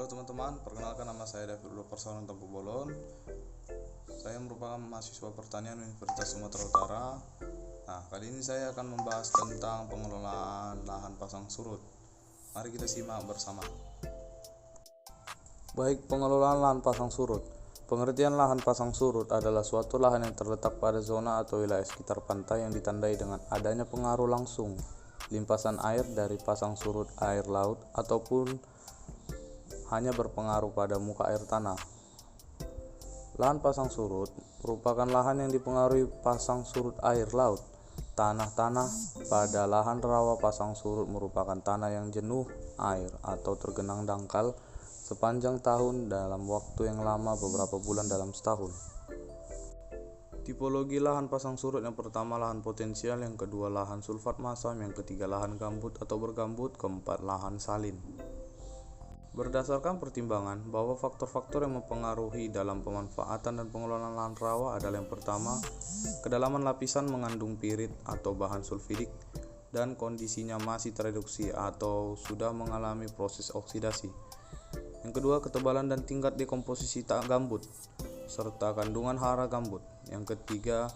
Halo teman-teman, perkenalkan nama saya David Persauran Tempo Bolon. Saya merupakan mahasiswa pertanian Universitas Sumatera Utara. Kali ini saya akan membahas tentang pengelolaan lahan pasang surut. Mari kita simak bersama. Baik, pengelolaan lahan pasang surut. Pengertian lahan pasang surut adalah suatu lahan yang terletak pada zona atau wilayah sekitar pantai yang ditandai dengan adanya pengaruh langsung limpasan air dari pasang surut air laut ataupun hanya berpengaruh pada muka air tanah. Lahan pasang surut merupakan lahan yang dipengaruhi pasang surut air laut. Tanah-tanah pada lahan rawa pasang surut merupakan tanah yang jenuh air atau tergenang dangkal sepanjang tahun dalam waktu yang lama beberapa bulan dalam setahun. Tipologi lahan pasang surut: yang pertama lahan potensial, yang kedua lahan sulfat masam, yang ketiga lahan gambut atau bergambut, keempat lahan salin. Berdasarkan pertimbangan bahwa faktor-faktor yang mempengaruhi dalam pemanfaatan dan pengelolaan lahan rawa adalah yang pertama, kedalaman lapisan mengandung pirit atau bahan sulfidik dan kondisinya masih tereduksi atau sudah mengalami proses oksidasi. Yang kedua, ketebalan dan tingkat dekomposisi gambut serta kandungan hara gambut. Yang ketiga,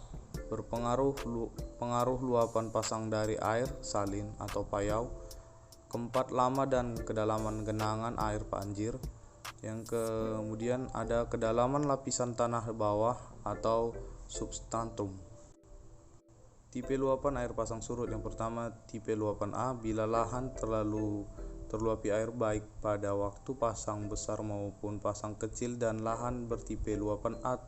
pengaruh luapan pasang dari air salin atau payau. Keempat, lama dan kedalaman genangan air banjir. Yang kemudian ada kedalaman lapisan tanah bawah atau substratum. Tipe luapan air pasang surut: yang pertama tipe luapan A, bila lahan terluapi air baik pada waktu pasang besar maupun pasang kecil, dan lahan bertipe luapan A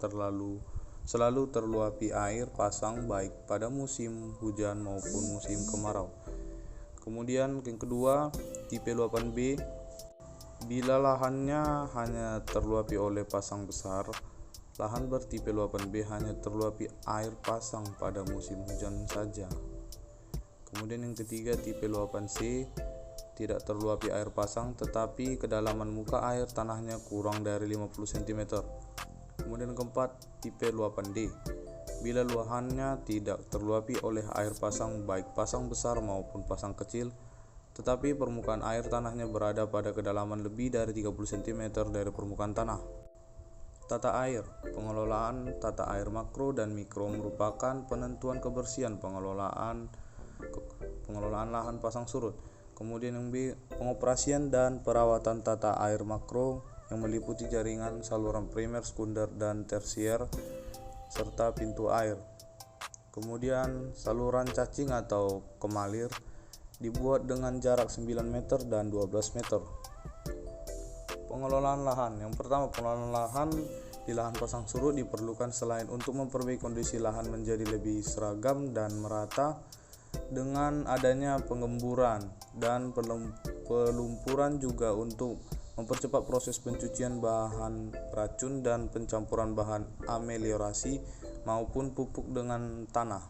selalu terluapi air pasang baik pada musim hujan maupun musim kemarau. Kemudian yang kedua, tipe luapan B, bila lahannya hanya terluapi oleh pasang besar. Lahan bertipe luapan B hanya terluapi air pasang pada musim hujan saja. Kemudian yang ketiga, tipe luapan C, tidak terluapi air pasang tetapi kedalaman muka air tanahnya kurang dari 50 cm. Kemudian keempat, tipe luapan D, bila luahannya tidak terluapi oleh air pasang baik pasang besar maupun pasang kecil, tetapi permukaan air tanahnya berada pada kedalaman lebih dari 30 cm dari permukaan tanah. Tata air: pengelolaan tata air makro dan mikro merupakan penentuan kebersihan pengelolaan lahan pasang surut. Kemudian yang B, pengoperasian dan perawatan tata air makro yang meliputi jaringan saluran primer, sekunder, dan tersier serta pintu air. Kemudian saluran cacing atau kemalir dibuat dengan jarak 9 meter dan 12 meter. Pengelolaan lahan: yang pertama, pengelolaan lahan di lahan pasang surut diperlukan selain untuk memperbaiki kondisi lahan menjadi lebih seragam dan merata dengan adanya penggemburan dan pelumpuran, juga untuk mempercepat proses pencucian bahan racun dan pencampuran bahan ameliorasi maupun pupuk dengan tanah.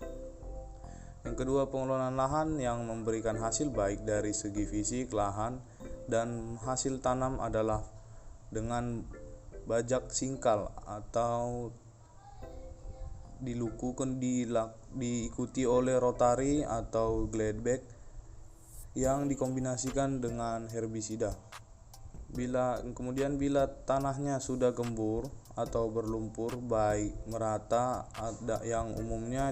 Yang kedua, pengelolaan lahan yang memberikan hasil baik dari segi fisik lahan dan hasil tanam adalah dengan bajak singkal atau diikuti oleh rotari atau gladback yang dikombinasikan dengan herbisida. Bila tanahnya sudah gembur atau berlumpur baik merata, yang umumnya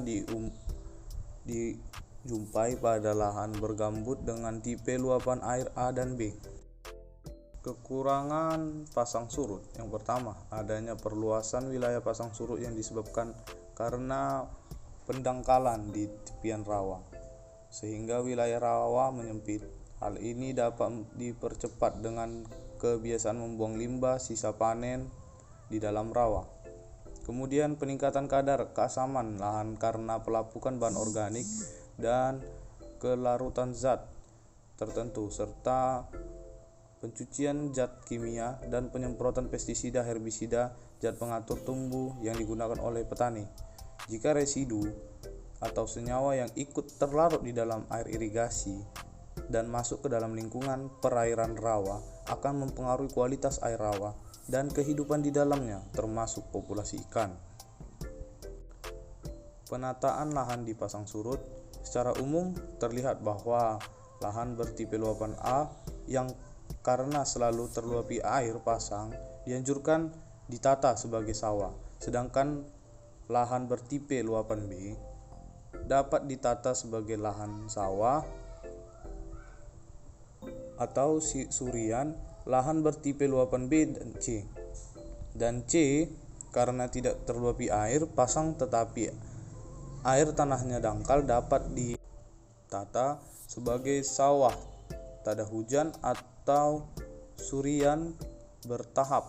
dijumpai pada lahan bergambut dengan tipe luapan air A dan B. Kekurangan pasang surut: yang pertama, adanya perluasan wilayah pasang surut yang disebabkan karena pendangkalan di tepian rawa sehingga wilayah rawa menyempit. Hal ini dapat dipercepat dengan kebiasaan membuang limbah sisa panen di dalam rawa. Kemudian peningkatan kadar keasaman lahan karena pelapukan bahan organik dan kelarutan zat tertentu serta pencucian zat kimia dan penyemprotan pestisida, herbisida, zat pengatur tumbuh yang digunakan oleh petani. Jika residu atau senyawa yang ikut terlarut di dalam air irigasi dan masuk ke dalam lingkungan perairan rawa akan mempengaruhi kualitas air rawa dan kehidupan di dalamnya, termasuk populasi ikan. Penataan lahan di pasang surut: secara umum terlihat bahwa lahan bertipe luapan A yang karena selalu terluapi air pasang dianjurkan ditata sebagai sawah, sedangkan lahan bertipe luapan B dapat ditata sebagai lahan sawah atau surian. Lahan bertipe luapan B dan C karena tidak terluapi air pasang tetapi air tanahnya dangkal dapat ditata sebagai sawah tada hujan atau surian bertahap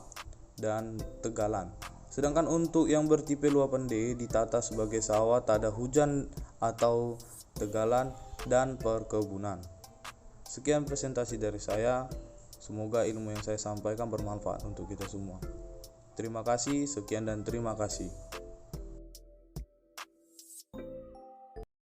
dan tegalan. Sedangkan untuk yang bertipe luapan D ditata sebagai sawah tada hujan atau tegalan dan perkebunan. Sekian presentasi dari saya. Semoga ilmu yang saya sampaikan bermanfaat untuk kita semua. Terima kasih, sekian dan terima kasih.